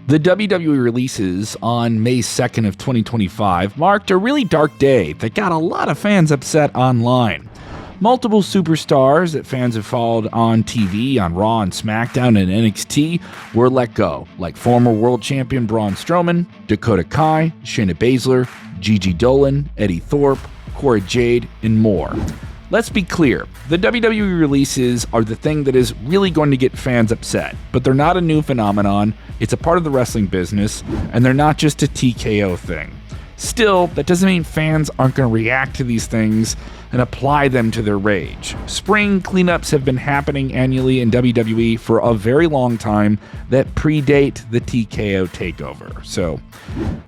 The WWE Releases on May 2nd of 2025 marked a really dark day that got a lot of fans upset online. Multiple superstars that fans have followed on TV, on Raw and SmackDown and NXT were let go, like former world champion Braun Strowman, Dakota Kai, Shayna Baszler, Gigi Dolan, Eddie Thorpe, Cora Jade, and more. Let's be clear, the WWE Releases are the thing that is really going to get fans upset, but they're not a new phenomenon, it's a part of the wrestling business, and they're not just a TKO thing. Still, that doesn't mean fans aren't going to react to these things and apply them to their rage. Spring cleanups have been happening annually in WWE for a very long time that predate the TKO takeover. So,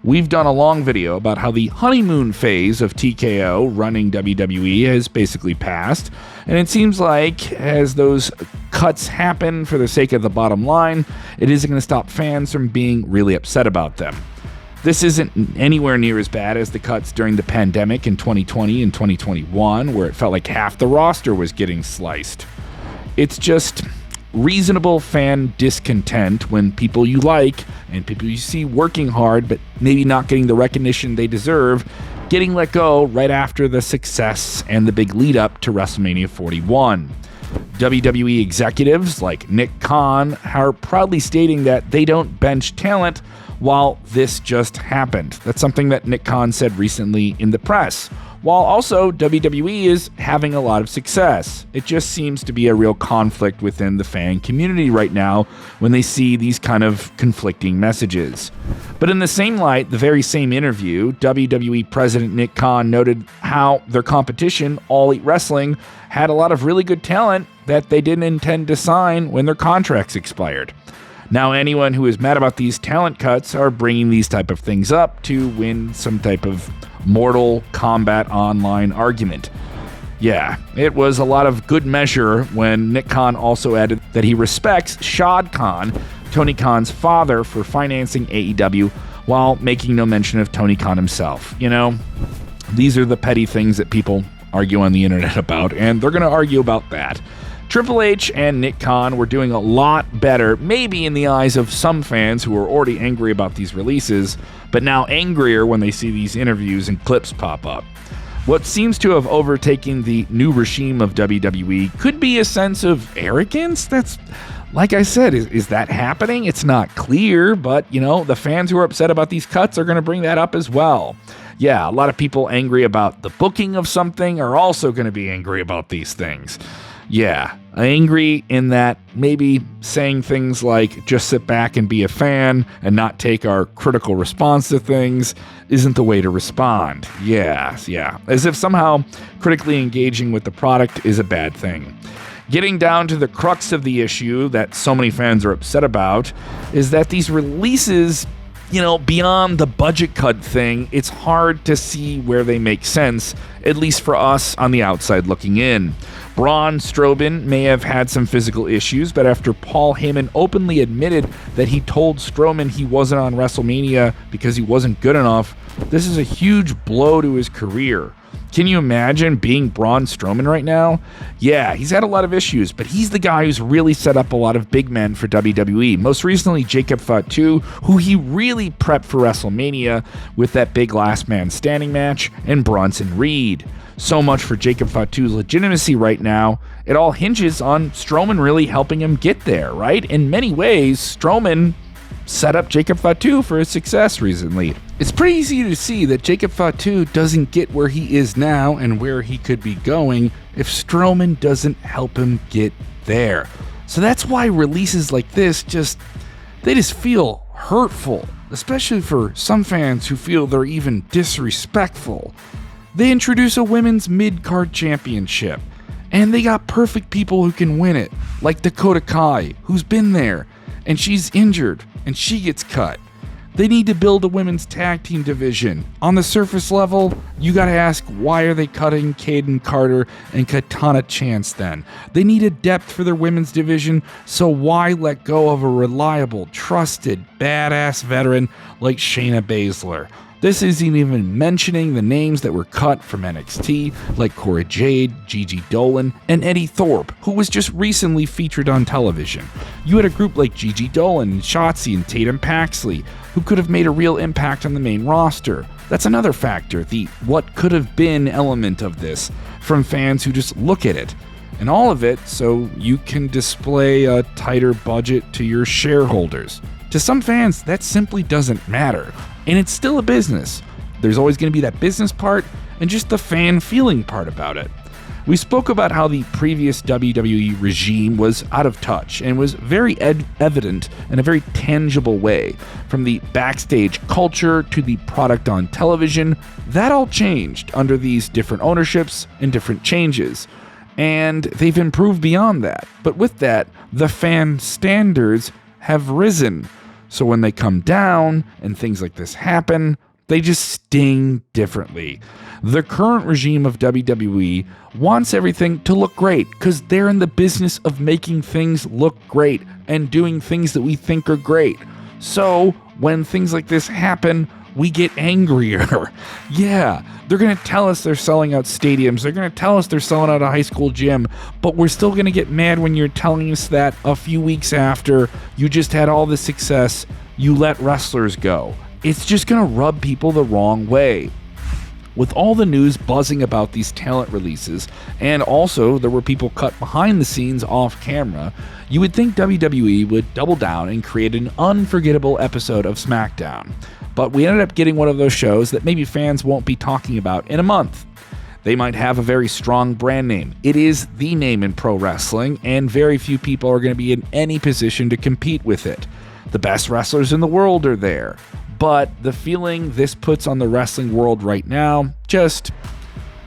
we've done a long video about how the honeymoon phase of TKO running WWE has basically passed, and it seems like as those cuts happen for the sake of the bottom line, it isn't going to stop fans from being really upset about them. This isn't anywhere near as bad as the cuts during the pandemic in 2020 and 2021, where it felt like half the roster was getting sliced. It's just reasonable fan discontent when people you like and people you see working hard but maybe not getting the recognition they deserve, getting let go right after the success and the big lead up to WrestleMania 41. WWE executives like Nick Khan are proudly stating that they don't bench talent while this just happened. That's something that Nick Khan said recently in the press. While also WWE is having a lot of success. It just seems to be a real conflict within the fan community right now when they see these kind of conflicting messages. But in the same light, the very same interview, WWE President Nick Khan noted how their competition, All Elite Wrestling, had a lot of really good talent that they didn't intend to sign when their contracts expired. Now, anyone who is mad about these talent cuts are bringing these type of things up to win some type of Mortal Kombat online argument. Yeah, it was a lot of good measure when Nick Khan also added that he respects Shad Khan, Tony Khan's father, for financing AEW while making no mention of Tony Khan himself. You know, these are the petty things that people argue on the internet about, and they're going to argue about that. Triple H and Nick Khan were doing a lot better, maybe in the eyes of some fans who were already angry about these releases, but now angrier when they see these interviews and clips pop up. What seems to have overtaken the new regime of WWE could be a sense of arrogance. That's, like I said, is that happening? It's not clear, but, you know, the fans who are upset about these cuts are going to bring that up as well. Yeah, a lot of people angry about the booking of something are also going to be angry about these things. Yeah, angry in that maybe saying things like just sit back and be a fan and not take our critical response to things isn't the way to respond. Yeah, as if somehow critically engaging with the product is a bad thing. Getting down to the crux of the issue that so many fans are upset about is that these releases, you know, beyond the budget cut thing, it's hard to see where they make sense, at least for us on the outside looking in. Braun Strowman may have had some physical issues, but after Paul Heyman openly admitted that he told Strowman he wasn't on WrestleMania because he wasn't good enough, this is a huge blow to his career. Can you imagine being Braun Strowman right now? Yeah, he's had a lot of issues, but he's the guy who's really set up a lot of big men for WWE. Most recently, Jacob Fatu, who he really prepped for WrestleMania with that big last man standing match, and Bronson Reed. So much for Jacob Fatu's legitimacy right now. It all hinges on Strowman really helping him get there, right? In many ways, Strowman set up Jacob Fatu for his success recently. It's pretty easy to see that Jacob Fatu doesn't get where he is now and where he could be going if Strowman doesn't help him get there. So that's why releases like this just feel hurtful, especially for some fans who feel they're even disrespectful. They introduce a women's mid-card championship, and they got perfect people who can win it, like Dakota Kai, who's been there, and she's injured, and she gets cut. They need to build a women's tag team division. On the surface level, you gotta ask, why are they cutting Kaden Carter and Katana Chance then? They need a depth for their women's division, so why let go of a reliable, trusted, badass veteran like Shayna Baszler? This isn't even mentioning the names that were cut from NXT, like Cora Jade, Gigi Dolan, and Eddie Thorpe, who was just recently featured on television. You had a group like Gigi Dolan, and Shotzi, and Tatum Paxley, who could have made a real impact on the main roster. That's another factor, the what could have been element of this, from fans who just look at it. And all of it so you can display a tighter budget to your shareholders. To some fans, that simply doesn't matter. And it's still a business. There's always going to be that business part and just the fan feeling part about it. We spoke about how the previous WWE regime was out of touch and was very evident in a very tangible way. From the backstage culture to the product on television, that all changed under these different ownerships and different changes. And they've improved beyond that. But with that, the fan standards have risen. So when they come down and things like this happen, they just sting differently. The current regime of WWE wants everything to look great because they're in the business of making things look great and doing things that we think are great. So when things like this happen, we get angrier. Yeah, they're going to tell us they're selling out stadiums. They're going to tell us they're selling out a high school gym. But we're still going to get mad when you're telling us that a few weeks after you just had all this success, you let wrestlers go. It's just going to rub people the wrong way. With all the news buzzing about these talent releases, and also there were people cut behind the scenes off camera, you would think WWE would double down and create an unforgettable episode of SmackDown. But we ended up getting one of those shows that maybe fans won't be talking about in a month. They might have a very strong brand name. It is the name in pro wrestling, and very few people are going to be in any position to compete with it. The best wrestlers in the world are there. But the feeling this puts on the wrestling world right now, just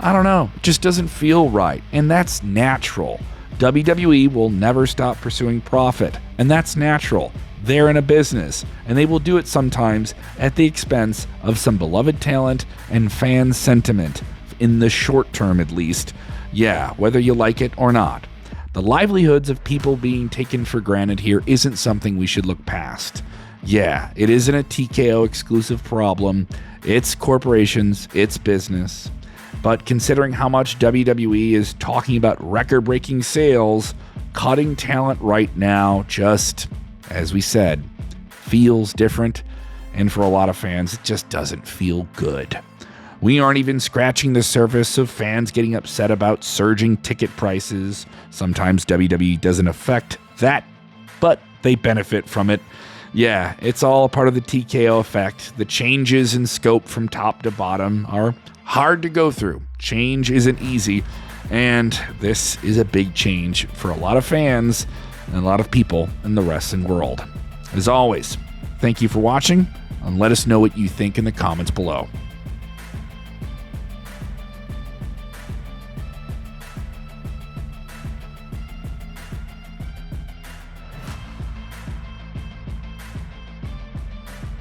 doesn't feel right. And that's natural. WWE will never stop pursuing profit, and that's natural. They're in a business, and they will do it sometimes at the expense of some beloved talent and fan sentiment, in the short term at least. Yeah, whether you like it or not. The livelihoods of people being taken for granted here isn't something we should look past. Yeah, it isn't a TKO exclusive problem. It's corporations, it's business. But considering how much WWE is talking about record-breaking sales, cutting talent right now just, as we said, feels different. And for a lot of fans, it just doesn't feel good. We aren't even scratching the surface of fans getting upset about surging ticket prices. Sometimes WWE doesn't affect that, but they benefit from it. Yeah, it's all a part of the TKO effect. The changes in scope from top to bottom are hard to go through. Change isn't easy, and this is a big change for a lot of fans and a lot of people in the wrestling world. As always, thank you for watching, and let us know what you think in the comments below.